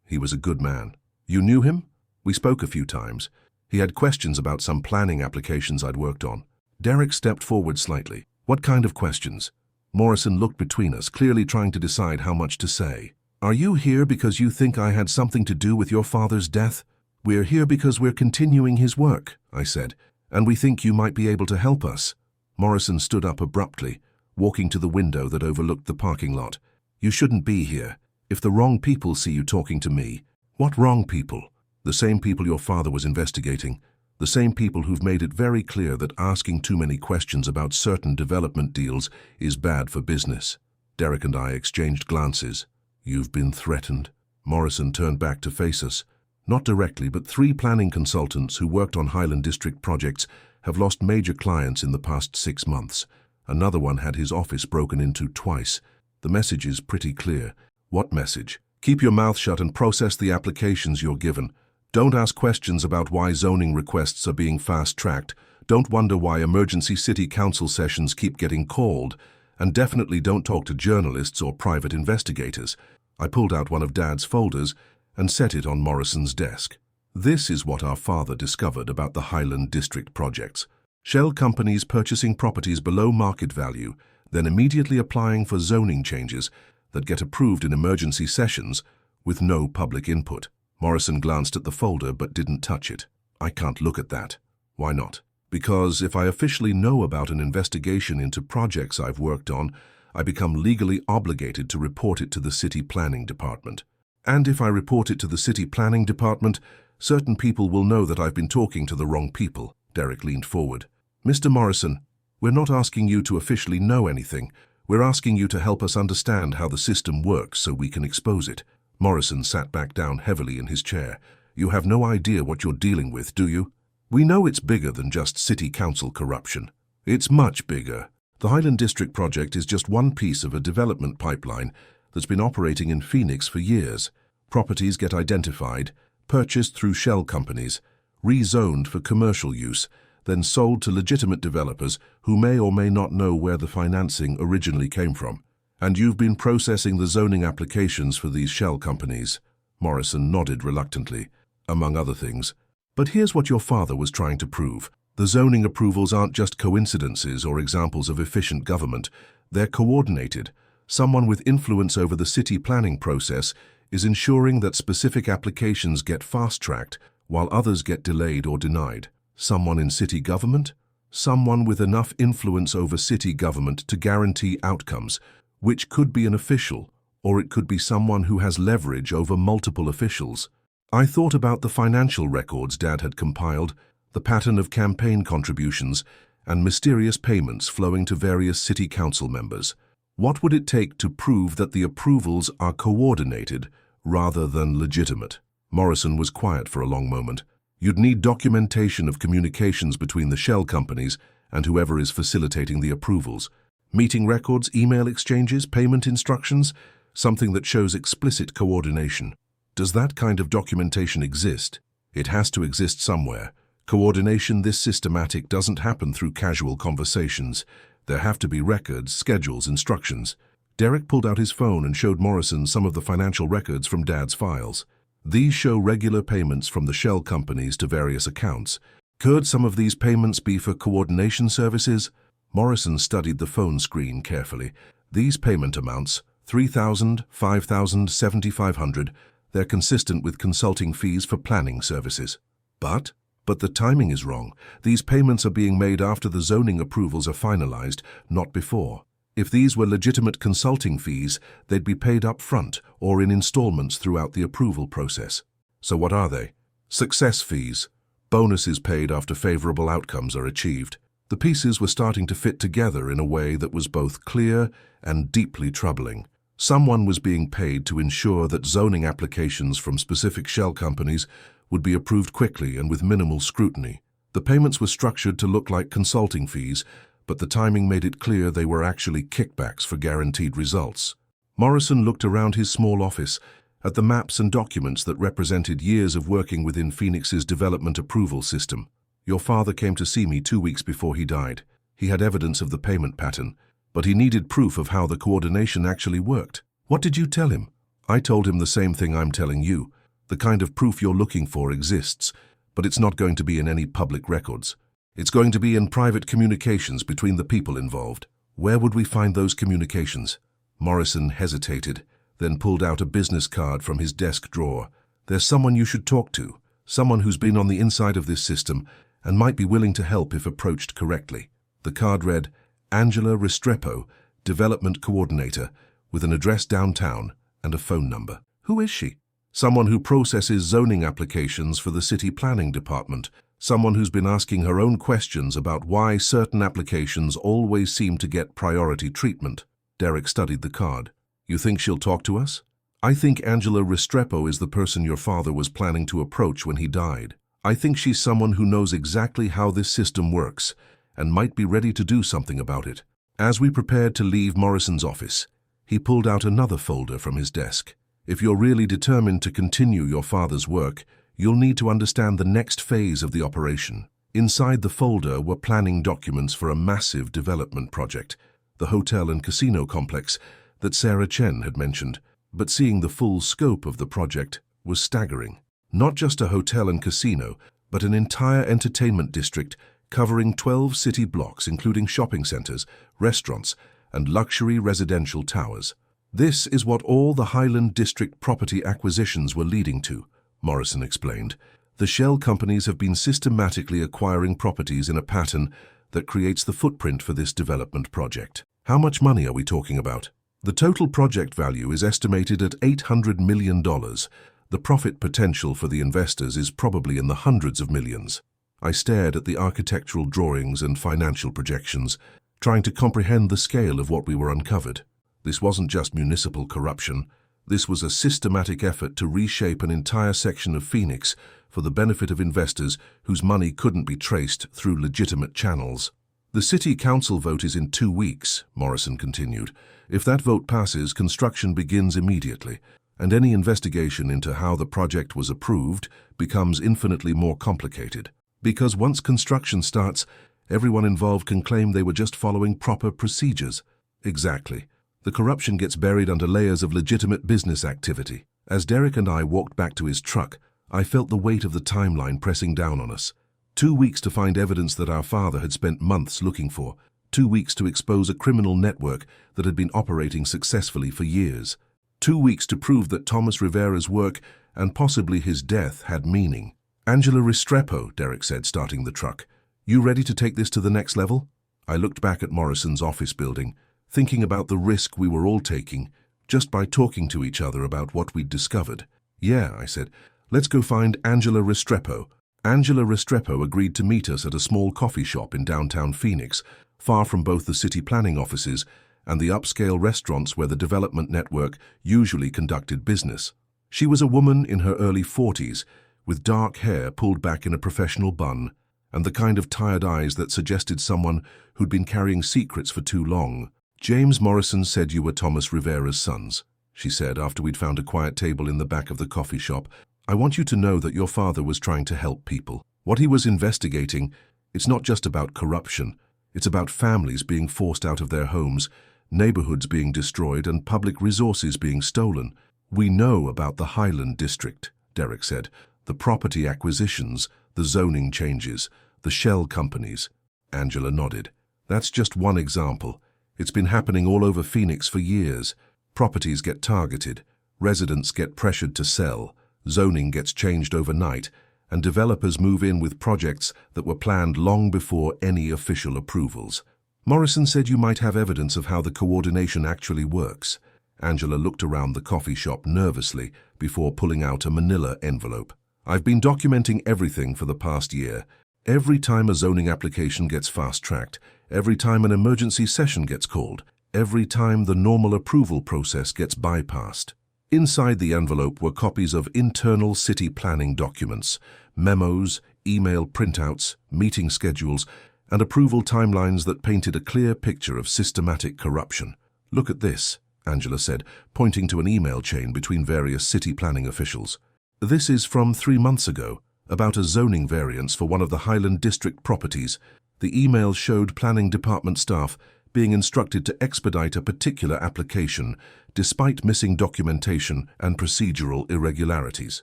he was a good man." "You knew him?" "We spoke a few times. He had questions about some planning applications I'd worked on." Derek stepped forward slightly. "What kind of questions?" Morrison looked between us, clearly trying to decide how much to say. "Are you here because you think I had something to do with your father's death?" "We're here because we're continuing his work," I said, "and we think you might be able to help us." Morrison stood up abruptly, walking to the window that overlooked the parking lot. "You shouldn't be here. If the wrong people see you talking to me..." "What wrong people?" "The same people your father was investigating. The same people who've made it very clear that asking too many questions about certain development deals is bad for business." Derek and I exchanged glances. "You've been threatened." Morrison turned back to face us. "Not directly, but 3 planning consultants who worked on Highland District projects have lost major clients in the past 6 months. Another one had his office broken into twice. The message is pretty clear." "What message?" "Keep your mouth shut and process the applications you're given. Don't ask questions about why zoning requests are being fast-tracked. Don't wonder why emergency city council sessions keep getting called. And definitely don't talk to journalists or private investigators." I pulled out one of Dad's folders and set it on Morrison's desk. "This is what our father discovered about the Highland District projects. Shell companies purchasing properties below market value, then immediately applying for zoning changes that get approved in emergency sessions with no public input." Morrison glanced at the folder but didn't touch it. "I can't look at that." "Why not?" "Because if I officially know about an investigation into projects I've worked on, I become legally obligated to report it to the City Planning Department. And if I report it to the City Planning Department, certain people will know that I've been talking to the wrong people." Derek leaned forward. "Mr. Morrison, we're not asking you to officially know anything. We're asking you to help us understand how the system works so we can expose it." Morrison sat back down heavily in his chair. "You have no idea what you're dealing with, do you? We know it's bigger than just city council corruption. It's much bigger. The Highland District project is just one piece of a development pipeline that's been operating in Phoenix for years. Properties get identified, purchased through shell companies, rezoned for commercial use, then sold to legitimate developers who may or may not know where the financing originally came from. And you've been processing the zoning applications for these shell companies." Morrison nodded reluctantly. "Among other things. But here's what your father was trying to prove. The zoning approvals aren't just coincidences or examples of efficient government. They're coordinated. Someone with influence over the city planning process is ensuring that specific applications get fast-tracked while others get delayed or denied. Someone in city government? Someone with enough influence over city government to guarantee outcomes, which could be an official, or it could be someone who has leverage over multiple officials." I thought about the financial records Dad had compiled, the pattern of campaign contributions, and mysterious payments flowing to various city council members. What would it take to prove that the approvals are coordinated rather than legitimate? Morrison was quiet for a long moment. "You'd need documentation of communications between the shell companies and whoever is facilitating the approvals. Meeting records, email exchanges, payment instructions, something that shows explicit coordination. Does that kind of documentation exist? It has to exist somewhere. Coordination this systematic doesn't happen through casual conversations. There have to be records, schedules, instructions." Derek pulled out his phone and showed Morrison some of the financial records from Dad's files. "These show regular payments from the shell companies to various accounts. Could some of these payments be for coordination services?" Morrison studied the phone screen carefully. "These payment amounts, $3,000, $5,000, $7,500, they're consistent with consulting fees for planning services. But the timing is wrong. These payments are being made after the zoning approvals are finalized, not before." If these were legitimate consulting fees, they'd be paid up front or in installments throughout the approval process. So what are they? Success fees. Bonuses paid after favorable outcomes are achieved. The pieces were starting to fit together in a way that was both clear and deeply troubling. Someone was being paid to ensure that zoning applications from specific shell companies would be approved quickly and with minimal scrutiny. The payments were structured to look like consulting fees, but the timing made it clear they were actually kickbacks for guaranteed results. Morrison looked around his small office at the maps and documents that represented years of working within Phoenix's development approval system. Your father came to see me 2 weeks before he died. He had evidence of the payment pattern, but he needed proof of how the coordination actually worked. What did you tell him? I told him the same thing I'm telling you. The kind of proof you're looking for exists, but it's not going to be in any public records. It's going to be in private communications between the people involved. Where would we find those communications? Morrison hesitated, then pulled out a business card from his desk drawer. There's someone you should talk to, someone who's been on the inside of this system and might be willing to help if approached correctly. The card read, Angela Restrepo, Development Coordinator, with an address downtown and a phone number. Who is she? Someone who processes zoning applications for the city planning department. Someone who's been asking her own questions about why certain applications always seem to get priority treatment. Derek studied the card. You think she'll talk to us? I think Angela Restrepo is the person your father was planning to approach when he died. I think she's someone who knows exactly how this system works and might be ready to do something about it. As we prepared to leave Morrison's office, he pulled out another folder from his desk. If you're really determined to continue your father's work, you'll need to understand the next phase of the operation. Inside the folder were planning documents for a massive development project, the hotel and casino complex that Sarah Chen had mentioned. But seeing the full scope of the project was staggering. Not just a hotel and casino, but an entire entertainment district covering 12 city blocks, including shopping centers, restaurants, and luxury residential towers. This is what all the Highland District property acquisitions were leading to, Morrison explained. The shell companies have been systematically acquiring properties in a pattern that creates the footprint for this development project. How much money are we talking about? The total project value is estimated at $800 million. The profit potential for the investors is probably in the hundreds of millions. I stared at the architectural drawings and financial projections, trying to comprehend the scale of what we were uncovered. This wasn't just municipal corruption. This was a systematic effort to reshape an entire section of Phoenix for the benefit of investors whose money couldn't be traced through legitimate channels. The city council vote is in 2 weeks, Morrison continued. If that vote passes, construction begins immediately, and any investigation into how the project was approved becomes infinitely more complicated. Because once construction starts, everyone involved can claim they were just following proper procedures. Exactly. The corruption gets buried under layers of legitimate business activity. As Derek and I walked back to his truck, I felt the weight of the timeline pressing down on us. 2 weeks to find evidence that our father had spent months looking for. 2 weeks to expose a criminal network that had been operating successfully for years. 2 weeks to prove that Thomas Rivera's work and possibly his death had meaning. Angela Restrepo, Derek said, starting the truck. You ready to take this to the next level? I looked back at Morrison's office building, thinking about the risk we were all taking just by talking to each other about what we'd discovered. Yeah, I said, let's go find Angela Restrepo. Angela Restrepo agreed to meet us at a small coffee shop in downtown Phoenix, far from both the city planning offices and the upscale restaurants where the development network usually conducted business. She was a woman in her early 40s, with dark hair pulled back in a professional bun, and the kind of tired eyes that suggested someone who'd been carrying secrets for too long. James Morrison said you were Thomas Rivera's sons, she said after we'd found a quiet table in the back of the coffee shop. I want you to know that your father was trying to help people. What he was investigating, it's not just about corruption. It's about families being forced out of their homes, neighborhoods being destroyed, and public resources being stolen. We know about the Highland District, Derek said. The property acquisitions, the zoning changes, the shell companies. Angela nodded. That's just one example. It's been happening all over Phoenix for years. Properties get targeted, residents get pressured to sell, zoning gets changed overnight, and developers move in with projects that were planned long before any official approvals. Morrison said you might have evidence of how the coordination actually works. Angela looked around the coffee shop nervously before pulling out a manila envelope. I've been documenting everything for the past year. Every time a zoning application gets fast-tracked, every time an emergency session gets called, every time the normal approval process gets bypassed. Inside the envelope were copies of internal city planning documents, memos, email printouts, meeting schedules, and approval timelines that painted a clear picture of systematic corruption. Look at this, Angela said, pointing to an email chain between various city planning officials. This is from 3 months ago, about a zoning variance for one of the Highland District properties. The email showed planning department staff being instructed to expedite a particular application despite missing documentation and procedural irregularities.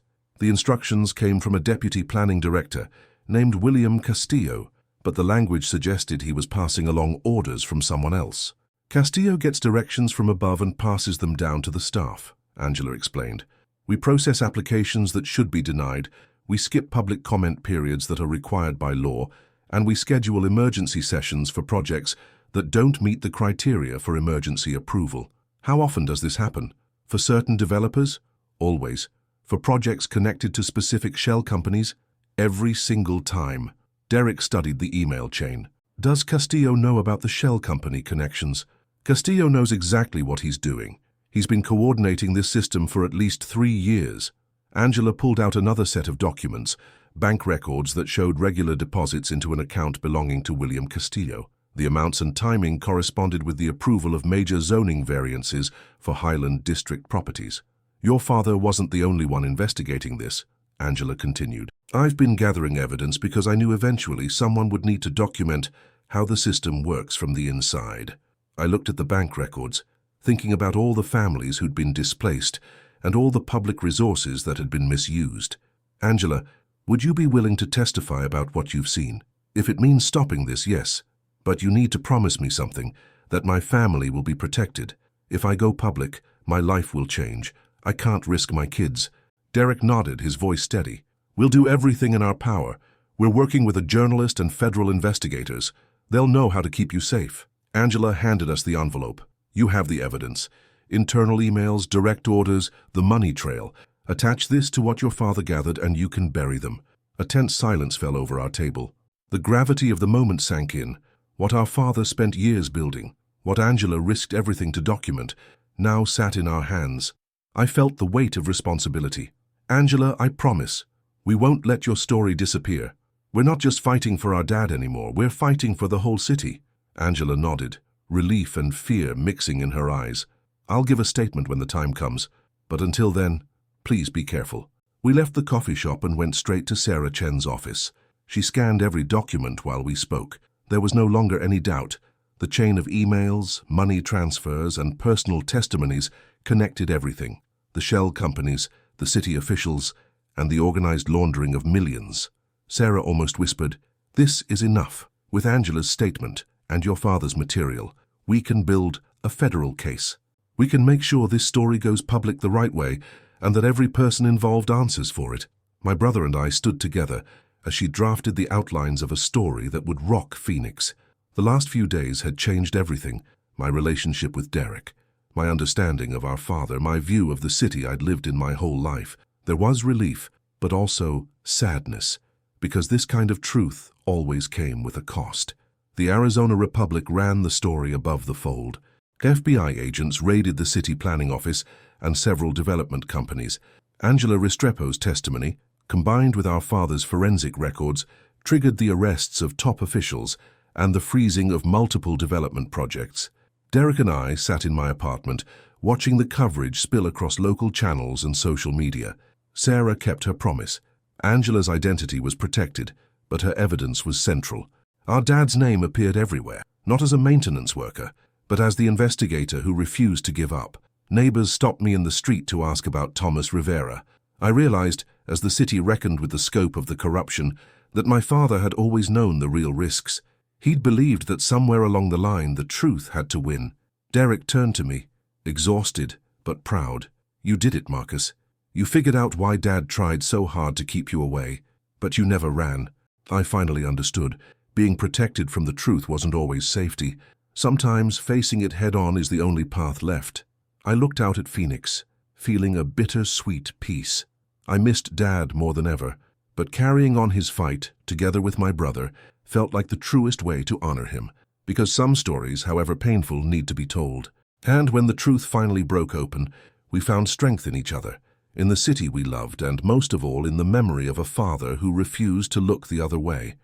The instructions came from a deputy planning director named William Castillo, but the language suggested he was passing along orders from someone else. Castillo gets directions from above and passes them down to the staff, Angela explained. We process applications that should be denied, we skip public comment periods that are required by law, and we schedule emergency sessions for projects that don't meet the criteria for emergency approval. How often does this happen? For certain developers? Always. For projects connected to specific shell companies? Every single time. Derek studied the email chain. Does Castillo know about the shell company connections? Castillo knows exactly what he's doing. He's been coordinating this system for at least 3 years. Angela pulled out another set of documents, bank records that showed regular deposits into an account belonging to William Castillo. The amounts and timing corresponded with the approval of major zoning variances for Highland District properties. Your father wasn't the only one investigating this, Angela continued. I've been gathering evidence because I knew eventually someone would need to document how the system works from the inside. I looked at the bank records, thinking about all the families who'd been displaced and all the public resources that had been misused. Angela, would you be willing to testify about what you've seen? If it means stopping this, yes. But you need to promise me something, that my family will be protected. If I go public, my life will change. I can't risk my kids. Derek nodded, his voice steady. We'll do everything in our power. We're working with a journalist and federal investigators. They'll know how to keep you safe. Angela handed us the envelope. You have the evidence. Internal emails, direct orders, the money trail. Attach this to what your father gathered and you can bury them. A tense silence fell over our table. The gravity of the moment sank in. What our father spent years building, what Angela risked everything to document, now sat in our hands. I felt the weight of responsibility. Angela, I promise, we won't let your story disappear. We're not just fighting for our dad anymore, we're fighting for the whole city. Angela nodded, relief and fear mixing in her eyes. I'll give a statement when the time comes, but until then, please be careful. We left the coffee shop and went straight to Sarah Chen's office. She scanned every document while we spoke. There was no longer any doubt. The chain of emails, money transfers, and personal testimonies connected everything. The shell companies, the city officials, and the organized laundering of millions. Sarah almost whispered, "This is enough. With Angela's statement and your father's material, we can build a federal case. We can make sure this story goes public the right way and that every person involved answers for it." My brother and I stood together as she drafted the outlines of a story that would rock Phoenix. The last few days had changed everything. My relationship with Derek, my understanding of our father, my view of the city I'd lived in my whole life. There was relief, but also sadness, because this kind of truth always came with a cost. The Arizona Republic ran the story above the fold. FBI agents raided the city planning office and several development companies. Angela Restrepo's testimony, combined with our father's forensic records, triggered the arrests of top officials and the freezing of multiple development projects. Derek and I sat in my apartment, watching the coverage spill across local channels and social media. Sarah kept her promise. Angela's identity was protected, but her evidence was central. Our dad's name appeared everywhere, not as a maintenance worker, but as the investigator who refused to give up. Neighbors stopped me in the street to ask about Marcus Rivera. I realized, as the city reckoned with the scope of the corruption, that my father had always known the real risks. He'd believed that somewhere along the line the truth had to win. Derek turned to me, exhausted but proud. "You did it, Marcus. You figured out why Dad tried so hard to keep you away, but you never ran." I finally understood, Being protected from the truth wasn't always safety. Sometimes facing it head-on is the only path left. I looked out at Phoenix, feeling a bitter-sweet peace. I missed Dad more than ever, but carrying on his fight, together with my brother, felt like the truest way to honor him, because some stories, however painful, need to be told. And when the truth finally broke open, we found strength in each other, in the city we loved, and most of all in the memory of a father who refused to look the other way.